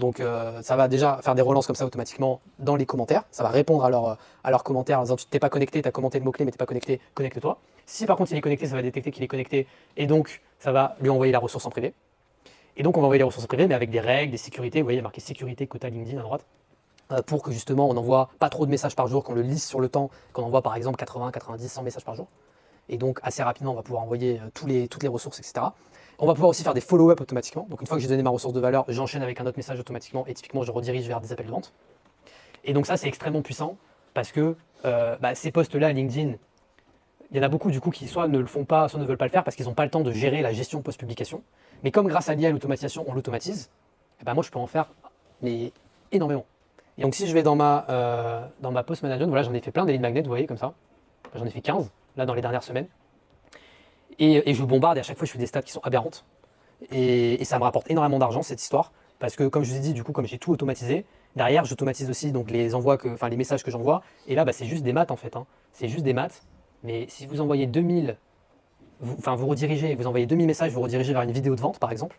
Donc ça va déjà faire des relances comme ça automatiquement dans les commentaires. Ça va répondre à leurs commentaires en disant tu t'es pas connecté, tu as commenté le mot-clé mais t'es pas connecté, connecte-toi. Si par contre il est connecté, ça va détecter qu'il est connecté et donc ça va lui envoyer la ressource en privé. Et donc on va envoyer les ressources en privé mais avec des règles, des sécurités. Vous voyez, il y a marqué sécurité quota LinkedIn à droite. Pour que justement on n'envoie pas trop de messages par jour, qu'on le lisse sur le temps, qu'on envoie par exemple 80, 90, 100 messages par jour. Et donc assez rapidement on va pouvoir envoyer toutes les ressources, etc. On va pouvoir aussi faire des follow-up automatiquement. Donc une fois que j'ai donné ma ressource de valeur, j'enchaîne avec un autre message automatiquement et typiquement je redirige vers des appels de vente. Et donc ça c'est extrêmement puissant parce que ces posts-là LinkedIn, il y en a beaucoup du coup qui soit ne le font pas, soit ne veulent pas le faire parce qu'ils n'ont pas le temps de gérer la gestion post-publication. Mais comme grâce à l'IA, l'automatisation, on l'automatise, moi je peux en faire mais énormément. Et donc si je vais dans ma post management, voilà, j'en ai fait plein des lead magnets, vous voyez comme ça. J'en ai fait 15 là dans les dernières semaines. Et je bombarde et à chaque fois je fais des stats qui sont aberrantes. Et ça me rapporte énormément d'argent cette histoire. Parce que comme je vous ai dit, du coup, comme j'ai tout automatisé, derrière j'automatise aussi donc les les messages que j'envoie. Et là, c'est juste des maths en fait. Hein. C'est juste des maths. Mais si vous envoyez 2000, vous redirigez, vous envoyez 2000 messages, vous redirigez vers une vidéo de vente par exemple.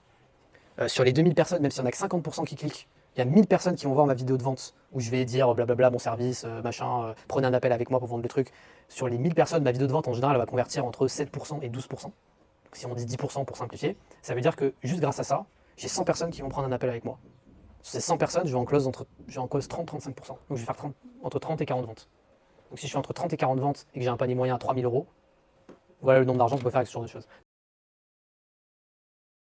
Sur les 2000 personnes, même s'il n'y en a que 50% qui cliquent, il y a 1000 personnes qui vont voir ma vidéo de vente où je vais dire blablabla, bon service, machin, prenez un appel avec moi pour vendre le truc. Sur les 1000 personnes, ma vidéo de vente en général elle va convertir entre 7% et 12%. Donc si on dit 10% pour simplifier, ça veut dire que juste grâce à ça, j'ai 100 personnes qui vont prendre un appel avec moi. Sur ces 100 personnes, je vais en close 30-35%. Donc je vais faire entre 30 et 40 ventes. Donc si je fais entre 30 et 40 ventes et que j'ai un panier moyen à 3000 euros, voilà le nombre d'argent que je peux faire avec ce genre de choses.